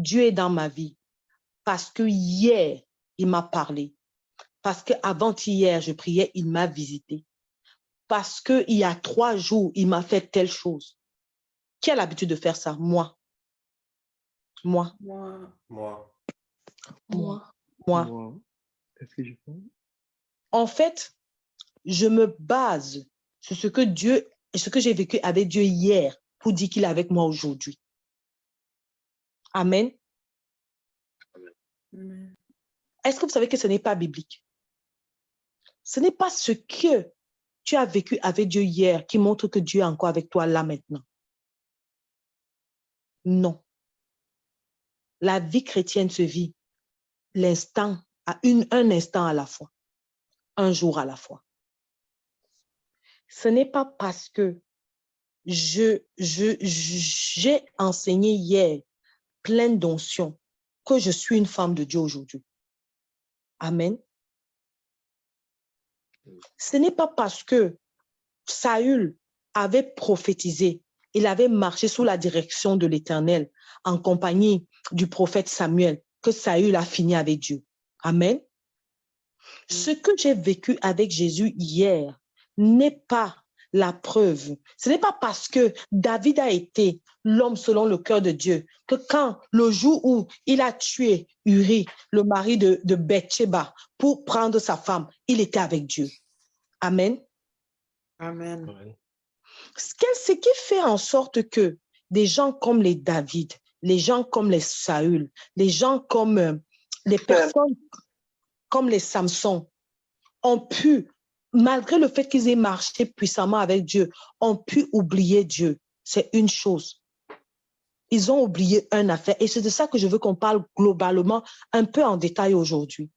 Dieu est dans ma vie parce que hier, il m'a parlé. Parce qu'avant-hier, je priais, il m'a visité. Parce qu'il y a 3 jours, il m'a fait telle chose. Qui a l'habitude de faire ça? Moi. Moi. Qu'est-ce que je fais? En fait, je me base sur ce que j'ai vécu avec Dieu hier pour dire qu'il est avec moi aujourd'hui. Amen. Amen. Est-ce que vous savez que ce n'est pas biblique? Ce n'est pas ce que tu as vécu avec Dieu hier qui montre que Dieu est encore avec toi là maintenant. Non. La vie chrétienne se vit l'instant, un instant à la fois, un jour à la fois. Ce n'est pas parce que j'ai enseigné hier pleine d'onction que je suis une femme de Dieu aujourd'hui. Amen. Ce n'est pas parce que Saül avait prophétisé, il avait marché sous la direction de l'Éternel en compagnie du prophète Samuel que Saül a fini avec Dieu. Amen. Ce que j'ai vécu avec Jésus hier n'est pas la preuve. Ce n'est pas parce que David a été l'homme selon le cœur de Dieu que quand le jour où il a tué Uri, le mari de Bathsheba, pour prendre sa femme, il était avec Dieu. Amen. Amen. Ce qui fait en sorte que des gens comme les David, les gens comme les Saül, les gens comme les personnes comme les Samson ont pu, malgré le fait qu'ils aient marché puissamment avec Dieu, ont pu oublier Dieu. C'est une chose. Ils ont oublié une affaire. Et c'est de ça que je veux qu'on parle globalement, un peu en détail aujourd'hui.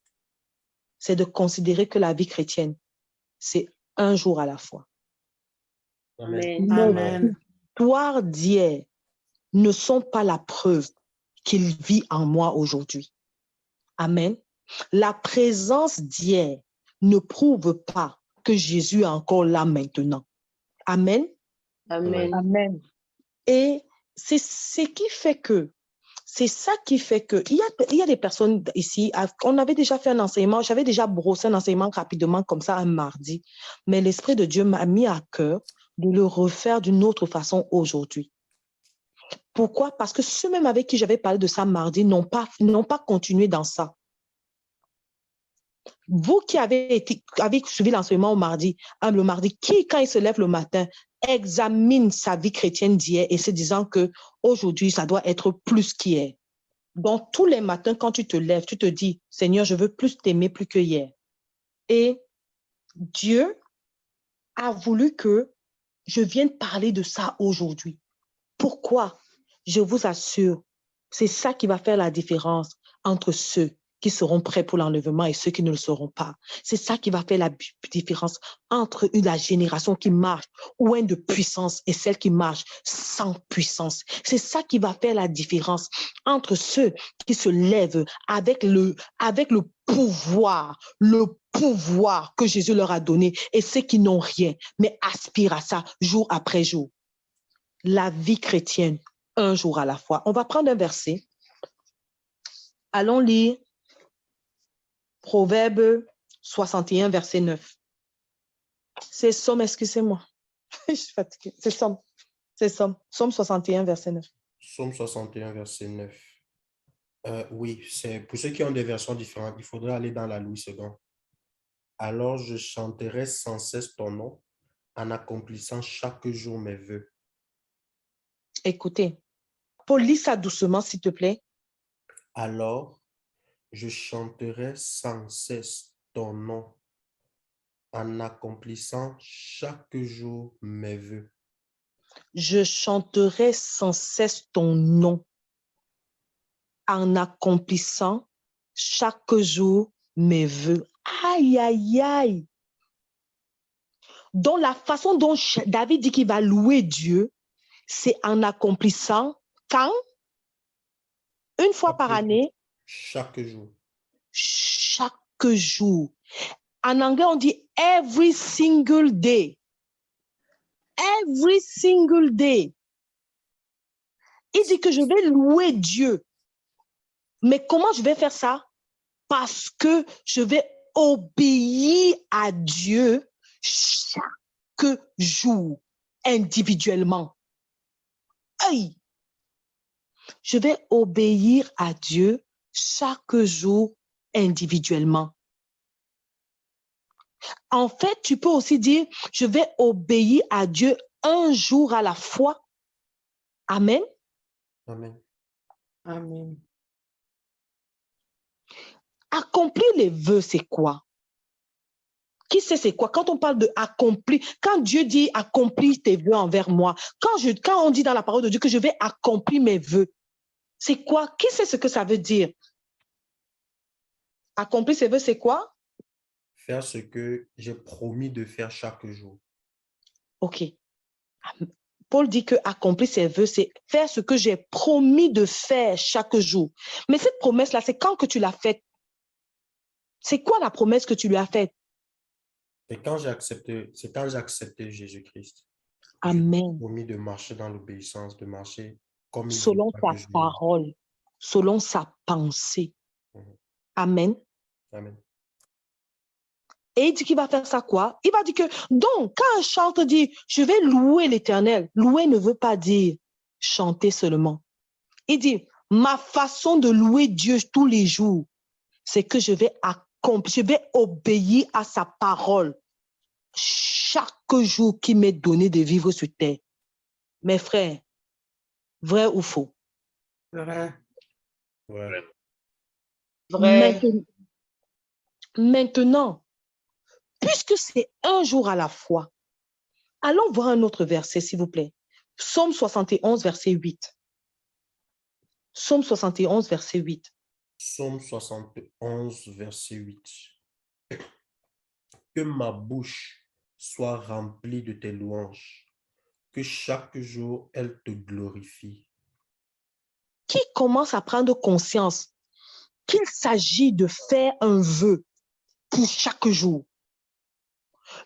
C'est de considérer que la vie chrétienne, c'est un jour à la fois. Amen. Amen. Les histoires d'hier ne sont pas la preuve qu'il vit en moi aujourd'hui. Amen. La présence d'hier ne prouve pas que Jésus est encore là maintenant. Amen. Amen. Amen. Et c'est ça qui fait que, il y a des personnes ici, on avait déjà fait un enseignement, j'avais déjà brossé un enseignement rapidement comme ça un mardi, mais l'Esprit de Dieu m'a mis à cœur de le refaire d'une autre façon aujourd'hui. Pourquoi? Parce que ceux même avec qui j'avais parlé de ça mardi n'ont pas continué dans ça. Vous qui avez suivi l'enseignement le mardi, qui, quand il se lève le matin, examine sa vie chrétienne d'hier et se disant que aujourd'hui, ça doit être plus qu'hier. Donc, tous les matins, quand tu te lèves, tu te dis, Seigneur, je veux plus t'aimer plus que hier. Et Dieu a voulu que je vienne parler de ça aujourd'hui. Pourquoi? Je vous assure, c'est ça qui va faire la différence entre ceux qui seront prêts pour l'enlèvement et ceux qui ne le seront pas. C'est ça qui va faire la différence entre la génération qui marche loin de puissance et celle qui marche sans puissance. C'est ça qui va faire la différence entre ceux qui se lèvent avec le pouvoir que Jésus leur a donné et ceux qui n'ont rien, mais aspirent à ça jour après jour. La vie chrétienne, un jour à la fois. On va prendre un verset. Allons lire Proverbe 61, verset 9. C'est Somme, excusez-moi. Je suis fatiguée. C'est Somme. Somme 61, verset 9. Somme 61, verset 9. Oui, c'est pour ceux qui ont des versions différentes, il faudrait aller dans la Louis II. Alors je chanterai sans cesse ton nom en accomplissant chaque jour mes vœux. Écoutez, Paul, lis ça doucement, s'il te plaît. Alors je chanterai sans cesse ton nom en accomplissant chaque jour mes vœux. Je chanterai sans cesse ton nom en accomplissant chaque jour mes vœux. Aïe, aïe, aïe. Donc, la façon dont David dit qu'il va louer Dieu, c'est en accomplissant quand? Une fois par année? Chaque jour. Chaque jour. En anglais, on dit every single day. Every single day. Il dit que je vais louer Dieu Mais comment je vais faire ça? Parce que je vais obéir à Dieu chaque jour, individuellement. Aïe! Je vais obéir à Dieu chaque jour, individuellement. En fait, tu peux aussi dire, je vais obéir à Dieu un jour à la fois. Amen. Amen. Amen. Accomplir les vœux, c'est quoi? Qui sait c'est quoi? Quand on parle de accomplir, quand Dieu dit accomplir tes vœux envers moi, quand on dit dans la parole de Dieu que je vais accomplir mes vœux, c'est quoi? Qui sait ce que ça veut dire? Accomplir ses vœux, c'est quoi? Faire ce que j'ai promis de faire chaque jour. OK. Paul dit que accomplir ses vœux, c'est faire ce que j'ai promis de faire chaque jour. Mais cette promesse-là, c'est quand que tu l'as faite? C'est quoi la promesse que tu lui as faite? C'est quand j'ai accepté Jésus-Christ. Amen. J'ai promis de marcher dans l'obéissance, de marcher comme il dit Selon chaque ta jour. parole, selon sa pensée. Mhm. Amen. Amen. Et il dit qu'il va faire ça quoi? Il va dire que, donc, quand un chanteur dit, je vais louer l'Éternel, louer ne veut pas dire chanter seulement. Il dit, ma façon de louer Dieu tous les jours, c'est que je vais accomplir, je vais obéir à sa parole chaque jour qu'il m'est donné de vivre sur terre. Mes frères, vrai ou faux? Vrai. Ouais. Vrai. Maintenant, puisque c'est un jour à la fois, allons voir un autre verset, s'il vous plaît. Psaume 71, verset 8. Psaume 71, verset 8. Psaume 71, verset 8. Que ma bouche soit remplie de tes louanges, que chaque jour elle te glorifie. Qui commence à prendre conscience qu'il s'agit de faire un vœu pour chaque jour?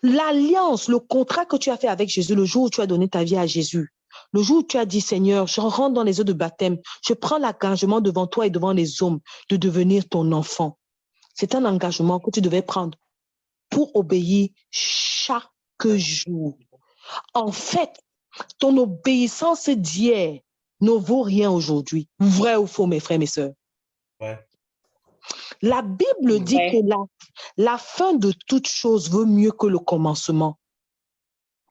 L'alliance, le contrat que tu as fait avec Jésus, le jour où tu as donné ta vie à Jésus, le jour où tu as dit, Seigneur, je rentre dans les eaux de baptême, je prends l'engagement devant toi et devant les hommes de devenir ton enfant. C'est un engagement que tu devais prendre pour obéir chaque jour. En fait, ton obéissance d'hier ne vaut rien aujourd'hui. Vrai ou faux, mes frères, mes sœurs? Ouais. La Bible dit Ouais. que la fin de toute chose vaut mieux que le commencement.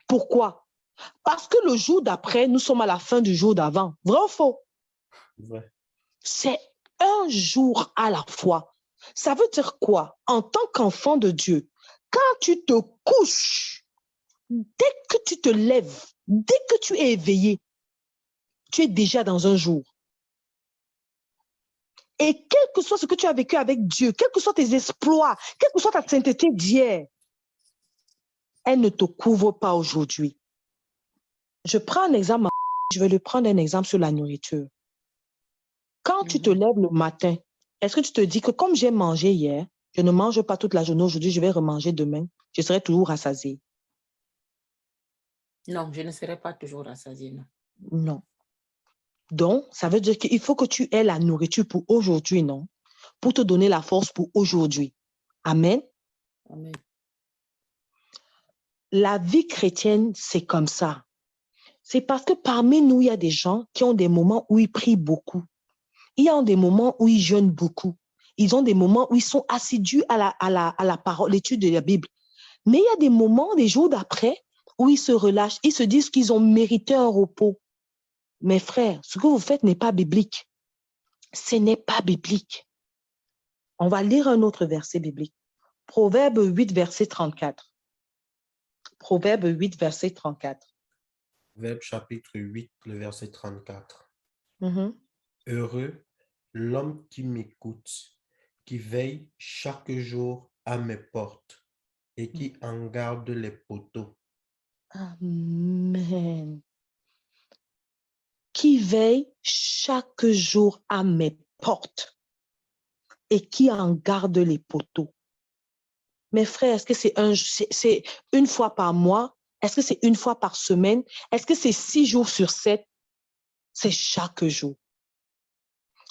Pourquoi? Parce que le jour d'après, nous sommes à la fin du jour d'avant. Vrai ou faux? Ouais. C'est un jour à la fois. Ça veut dire quoi? En tant qu'enfant de Dieu, quand tu te couches, dès que tu te lèves, dès que tu es éveillé, tu es déjà dans un jour. Et quel que soit ce que tu as vécu avec Dieu, quels que soient tes exploits, quelle que soit ta sainteté d'hier, elle ne te couvre pas aujourd'hui. Je prends un exemple, je vais lui prendre un exemple sur la nourriture. Quand tu te lèves le matin, est-ce que tu te dis que comme j'ai mangé hier, je ne mange pas toute la journée aujourd'hui, je vais remanger demain, je serai toujours rassasié? Non, je ne serai pas toujours rassasiée, non. Non. Donc, ça veut dire qu'il faut que tu aies la nourriture pour aujourd'hui, non? Pour te donner la force pour aujourd'hui. Amen. Amen. La vie chrétienne, c'est comme ça. C'est parce que parmi nous, il y a des gens qui ont des moments où ils prient beaucoup. Il y a des moments où ils jeûnent beaucoup. Ils ont des moments où ils sont assidus à la parole, l'étude de la Bible. Mais il y a des moments, des jours d'après, où ils se relâchent. Ils se disent qu'ils ont mérité un repos. Mes frères, ce que vous faites n'est pas biblique. Ce n'est pas biblique. On va lire un autre verset biblique. Proverbe 8, verset 34. Proverbe 8, verset 34. Proverbe chapitre 8, le verset 34. Mhm. Heureux l'homme qui m'écoute, qui veille chaque jour à mes portes et qui en garde les poteaux. Amen. Qui veille chaque jour à mes portes et qui en garde les poteaux. Mes frères, est-ce que c'est une fois par mois? Est-ce que c'est une fois par semaine? Est-ce que c'est 6 jours sur 7? C'est chaque jour.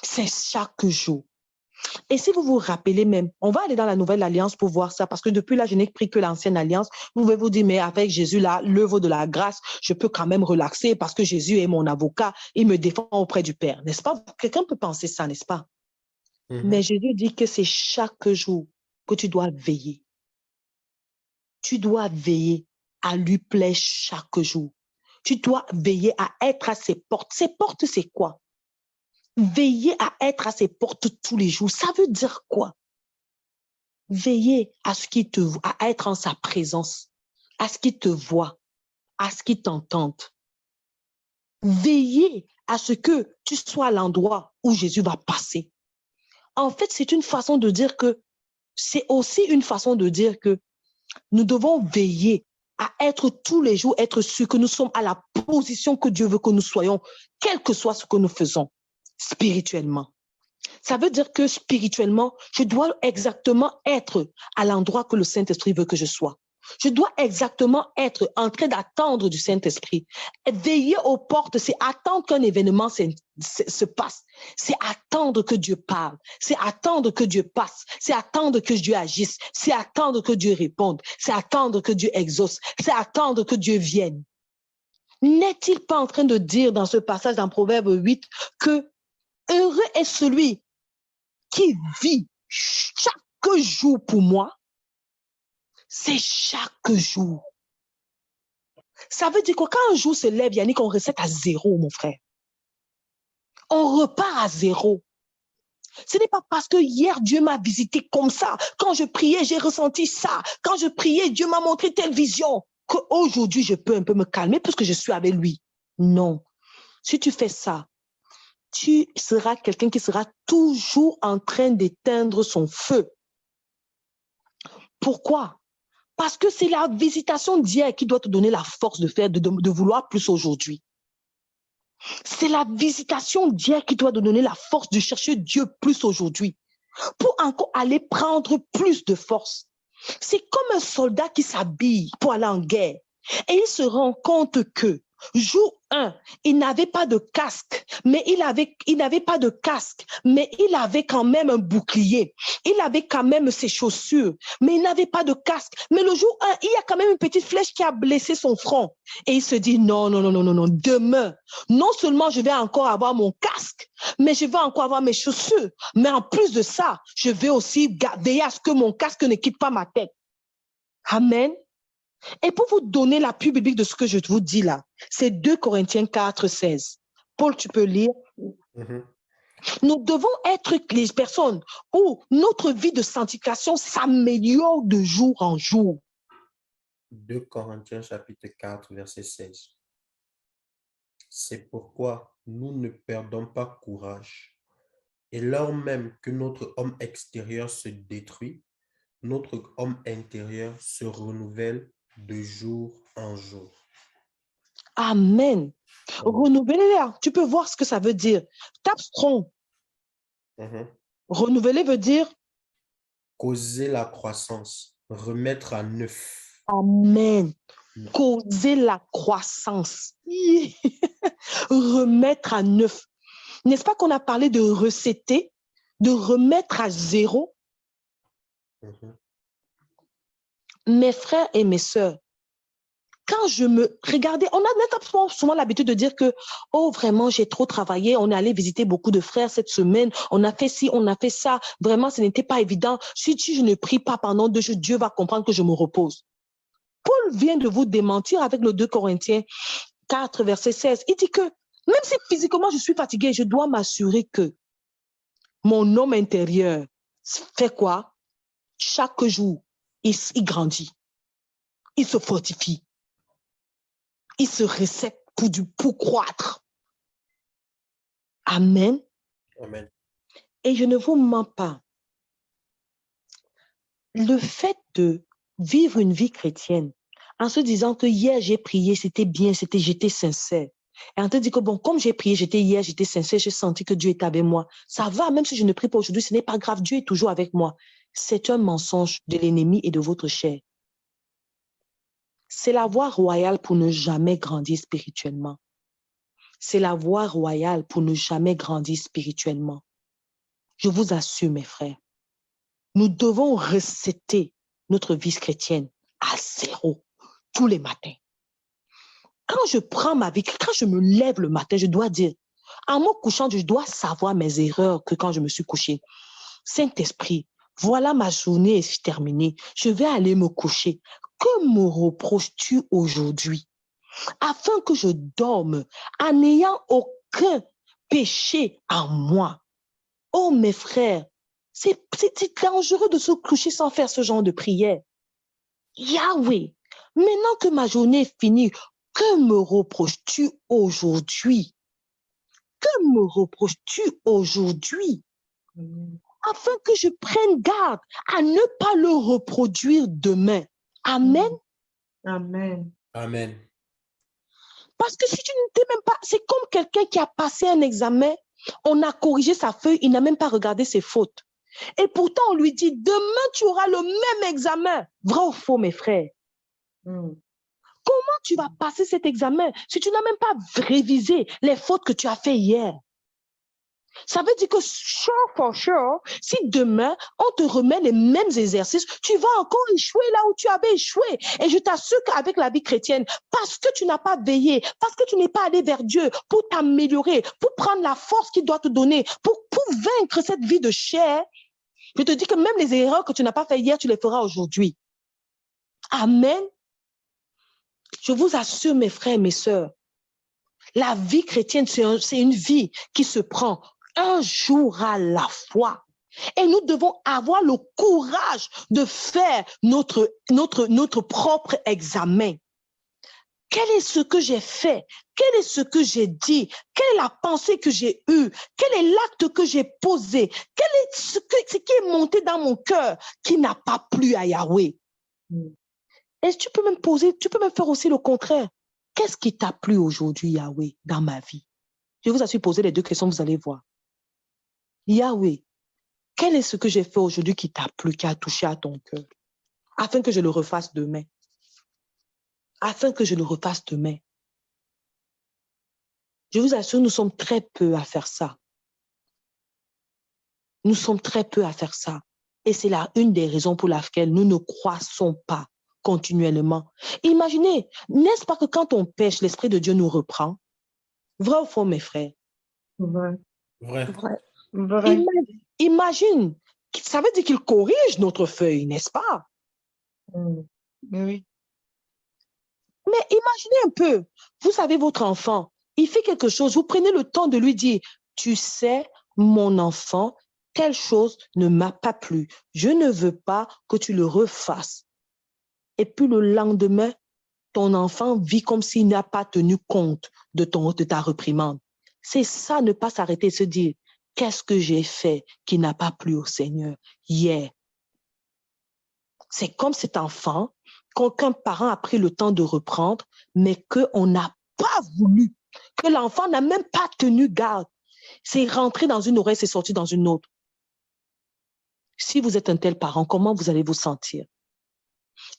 C'est chaque jour. Et si vous vous rappelez même, on va aller dans la nouvelle alliance pour voir ça, parce que depuis là, je n'ai pris que l'ancienne alliance. Vous pouvez vous dire, mais avec Jésus là, l'œuvre de la grâce, je peux quand même relaxer parce que Jésus est mon avocat, il me défend auprès du Père, n'est-ce pas? Quelqu'un peut penser ça, n'est-ce pas? Mais Jésus dit que c'est chaque jour que tu dois veiller. Tu dois veiller à lui plaire chaque jour. Tu dois veiller à être à ses portes. Ses portes, c'est quoi? Veiller à être à ses portes tous les jours. Ça veut dire quoi? Veiller à ce qu'il te voit, à être en sa présence, à ce qu'il te voit, à ce qu'il t'entende. Veiller à ce que tu sois à l'endroit où Jésus va passer. En fait, c'est une façon de dire que, c'est aussi une façon de dire que nous devons veiller à être tous les jours, être sûrs que nous sommes à la position que Dieu veut que nous soyons, quel que soit ce que nous faisons spirituellement. Ça veut dire que spirituellement, je dois exactement être à l'endroit que le Saint-Esprit veut que je sois. Je dois exactement être en train d'attendre du Saint-Esprit. Veiller aux portes, c'est attendre qu'un événement se passe. C'est attendre que Dieu parle. C'est attendre que Dieu passe. C'est attendre que Dieu agisse. C'est attendre que Dieu réponde. C'est attendre que Dieu exauce. C'est attendre que Dieu vienne. N'est-il pas en train de dire dans ce passage dans Proverbe 8 que heureux est celui qui vit chaque jour pour moi? C'est chaque jour. Ça veut dire que quand un jour se lève, Yannick, on recette à zéro, mon frère. On repart à zéro. Ce n'est pas parce que hier, Dieu m'a visité comme ça. Quand je priais, j'ai ressenti ça. Quand je priais, Dieu m'a montré telle vision. Qu'aujourd'hui, je peux un peu me calmer parce que je suis avec lui. Non. Si tu fais ça, tu seras quelqu'un qui sera toujours en train d'éteindre son feu. Pourquoi? Parce que c'est la visitation d'hier qui doit te donner la force de faire, de vouloir plus aujourd'hui. C'est la visitation d'hier qui doit te donner la force de chercher Dieu plus aujourd'hui. Pour encore aller prendre plus de force. C'est comme un soldat qui s'habille pour aller en guerre. Et il se rend compte que jour 1, il n'avait pas de casque, mais il n'avait pas de casque, mais il avait quand même un bouclier. Il avait quand même ses chaussures, mais il n'avait pas de casque. Mais le jour 1, il y a quand même une petite flèche qui a blessé son front. Et il se dit, non, demain, non seulement je vais encore avoir mon casque, mais je vais encore avoir mes chaussures. Mais en plus de ça, je vais aussi veiller à ce que mon casque ne quitte pas ma tête. Amen. Et pour vous donner l'appui biblique de ce que je vous dis là, c'est 2 Corinthiens 4, 16. Paul, tu peux lire. Nous devons être les personnes où notre vie de sanctification s'améliore de jour en jour. 2 Corinthiens chapitre 4, verset 16. C'est pourquoi nous ne perdons pas courage. Et lors même que notre homme extérieur se détruit, notre homme intérieur se renouvelle de jour en jour. Amen. Renouveler, tu peux voir ce que ça veut dire. Tape strong. Renouveler veut dire causer la croissance, remettre à neuf. Amen. Causer la croissance. Remettre à neuf. N'est-ce pas qu'on a parlé de recéter, de remettre à zéro? Mes frères et mes sœurs, quand je me regardais, on a souvent l'habitude de dire que, oh vraiment, j'ai trop travaillé, on est allé visiter beaucoup de frères cette semaine, on a fait ci, on a fait ça, vraiment, ce n'était pas évident. Si je ne prie pas pendant 2 jours, Dieu va comprendre que je me repose. Paul vient de vous démentir avec le 2 Corinthiens 4, verset 16. Il dit que, même si physiquement je suis fatigué, je dois m'assurer que mon homme intérieur fait quoi? Chaque jour, il grandit, il se fortifie. Il se recette pour croître. Amen. Amen. Et je ne vous mens pas. Le fait de vivre une vie chrétienne en se disant que hier j'ai prié, c'était bien, j'étais sincère. Et en te disant que bon, comme j'ai prié, j'étais sincère, j'ai senti que Dieu était avec moi. Ça va, même si je ne prie pas aujourd'hui, ce n'est pas grave, Dieu est toujours avec moi. C'est un mensonge de l'ennemi et de votre chair. C'est la voie royale pour ne jamais grandir spirituellement. C'est la voie royale pour ne jamais grandir spirituellement. Je vous assure, mes frères, nous devons resetter notre vie chrétienne à zéro tous les matins. Quand je prends ma vie, quand je me lève le matin, je dois dire, en me couchant, je dois savoir mes erreurs que quand je me suis couché. Saint-Esprit, voilà ma journée est terminée. Je vais aller me coucher. Que me reproches-tu aujourd'hui? Afin que je dorme en n'ayant aucun péché en moi. Oh, mes frères, c'est dangereux de se coucher sans faire ce genre de prière. Yahweh, maintenant que ma journée est finie, que me reproches-tu aujourd'hui? Que me reproches-tu aujourd'hui? Afin que je prenne garde à ne pas le reproduire demain. Amen. Amen. Amen. Parce que si tu ne t'es même pas, c'est comme quelqu'un qui a passé un examen, on a corrigé sa feuille, il n'a même pas regardé ses fautes. Et pourtant, on lui dit, demain, tu auras le même examen. Vrai ou faux, mes frères? Comment tu vas passer cet examen si tu n'as même pas révisé les fautes que tu as fait hier? Ça veut dire que, sure for sure, si demain, on te remet les mêmes exercices, tu vas encore échouer là où tu avais échoué. Et je t'assure qu'avec la vie chrétienne, parce que tu n'as pas veillé, parce que tu n'es pas allé vers Dieu pour t'améliorer, pour prendre la force qu'il doit te donner, pour vaincre cette vie de chair, je te dis que même les erreurs que tu n'as pas fait hier, tu les feras aujourd'hui. Amen. Je vous assure, mes frères et mes sœurs, la vie chrétienne, c'est une vie qui se prend un jour à la fois. Et nous devons avoir le courage de faire notre propre examen. Quel est ce que j'ai fait? Quel est ce que j'ai dit? Quelle est la pensée que j'ai eue? Quel est l'acte que j'ai posé? Quel est ce qui est monté dans mon cœur qui n'a pas plu à Yahweh? Et tu peux même faire aussi le contraire. Qu'est-ce qui t'a plu aujourd'hui, Yahweh, dans ma vie? Je vous assure, poser les deux questions, vous allez voir. Yahweh, quel est ce que j'ai fait aujourd'hui qui t'a plu, qui a touché à ton cœur? Afin que je le refasse demain. Afin que je le refasse demain. Je vous assure, nous sommes très peu à faire ça. Nous sommes très peu à faire ça. Et c'est là une des raisons pour laquelle nous ne croissons pas continuellement. Imaginez, n'est-ce pas que quand on pêche, l'Esprit de Dieu nous reprend? Vrai ou faux, mes frères? Vrai. Vrai. Vrai. Imagine, ça veut dire qu'il corrige notre feuille, n'est-ce pas? Oui. Mais imaginez un peu, vous savez, votre enfant, il fait quelque chose, vous prenez le temps de lui dire, tu sais, mon enfant, telle chose ne m'a pas plu. Je ne veux pas que tu le refasses. Et puis le lendemain, ton enfant vit comme s'il n'a pas tenu compte de ta réprimande. C'est ça, ne pas s'arrêter et se dire, qu'est-ce que j'ai fait qui n'a pas plu au Seigneur hier? C'est comme cet enfant qu'aucun parent a pris le temps de reprendre, mais qu'on n'a pas voulu, que l'enfant n'a même pas tenu garde. C'est rentré dans une oreille, c'est sorti dans une autre. Si vous êtes un tel parent, comment vous allez vous sentir?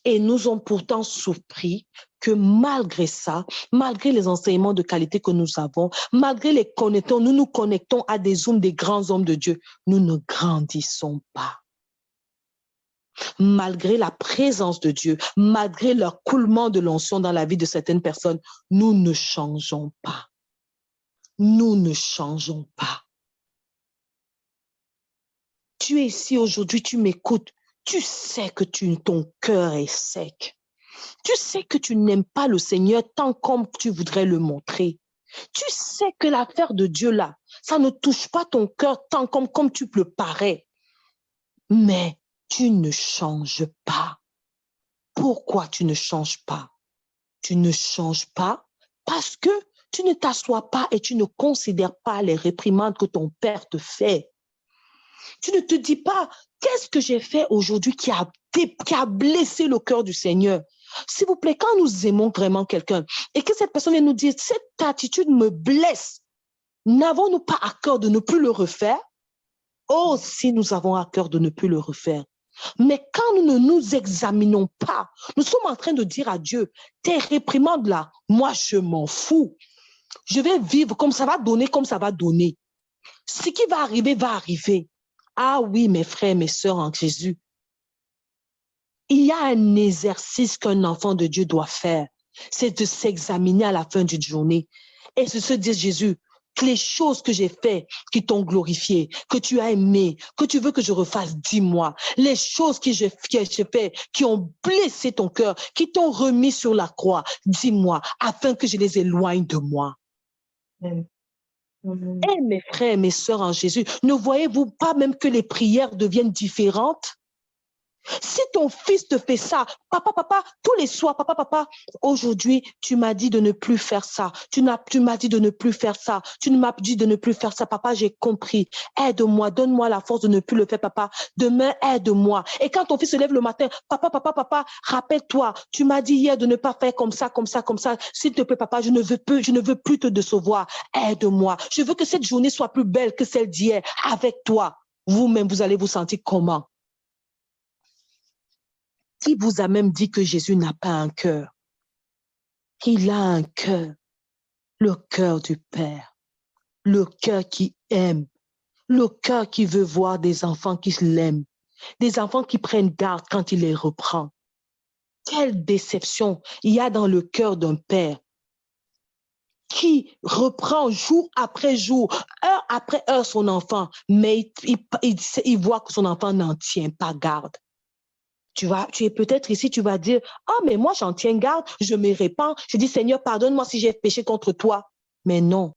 Et nous avons pourtant surpris que malgré ça, malgré les enseignements de qualité que nous avons, malgré nous nous connectons à des hommes, des grands hommes de Dieu, nous ne grandissons pas. Malgré la présence de Dieu, malgré le coulement de l'onction dans la vie de certaines personnes, nous ne changeons pas. Nous ne changeons pas. Tu es ici aujourd'hui, tu m'écoutes. Tu sais que ton cœur est sec. Tu sais que tu n'aimes pas le Seigneur tant comme tu voudrais le montrer. Tu sais que l'affaire de Dieu là, ça ne touche pas ton cœur tant comme tu le parais. Mais tu ne changes pas. Pourquoi tu ne changes pas? Tu ne changes pas parce que tu ne t'assois pas et tu ne considères pas les réprimandes que ton père te fait. Tu ne te dis pas, qu'est-ce que j'ai fait aujourd'hui qui a blessé le cœur du Seigneur? S'il vous plaît, quand nous aimons vraiment quelqu'un et que cette personne vient nous dire, cette attitude me blesse, n'avons-nous pas à cœur de ne plus le refaire? Oh, si nous avons à cœur de ne plus le refaire. Mais quand nous ne nous examinons pas, nous sommes en train de dire à Dieu, tes réprimandes là, moi je m'en fous. Je vais vivre comme ça va donner, comme ça va donner. Ce qui va arriver, va arriver. Ah oui, mes frères, mes sœurs en Jésus. Il y a un exercice qu'un enfant de Dieu doit faire. C'est de s'examiner à la fin d'une journée et de se dire, Jésus, les choses que j'ai faites qui t'ont glorifié, que tu as aimé, que tu veux que je refasse, dis-moi. Les choses que j'ai fait qui ont blessé ton cœur, qui t'ont remis sur la croix, dis-moi, afin que je les éloigne de moi. Amen. Amen. Eh, mes frères, mes sœurs en Jésus, ne voyez-vous pas même que les prières deviennent différentes? Si ton fils te fait ça, papa, tous les soirs, papa, aujourd'hui, tu m'as dit de ne plus faire ça. Tu m'as dit de ne plus faire ça. Tu m'as dit de ne plus faire ça. Papa, j'ai compris. Aide-moi, donne-moi la force de ne plus le faire, papa. Demain, aide-moi. Et quand ton fils se lève le matin, papa, rappelle-toi, tu m'as dit hier de ne pas faire comme ça. S'il te plaît, papa, je ne veux plus te décevoir. Aide-moi. Je veux que cette journée soit plus belle que celle d'hier avec toi. Vous-même, vous allez vous sentir comment? Qui vous a même dit que Jésus n'a pas un cœur? Il a un cœur, le cœur du Père, le cœur qui aime, le cœur qui veut voir des enfants qui l'aiment, des enfants qui prennent garde quand il les reprend. Quelle déception il y a dans le cœur d'un père qui reprend jour après jour, heure après heure son enfant, mais il voit que son enfant n'en tient pas garde. Tu es peut-être ici, tu vas dire, ah, mais moi, j'en tiens garde, je me répands, je dis, Seigneur, pardonne-moi si j'ai péché contre toi. Mais non,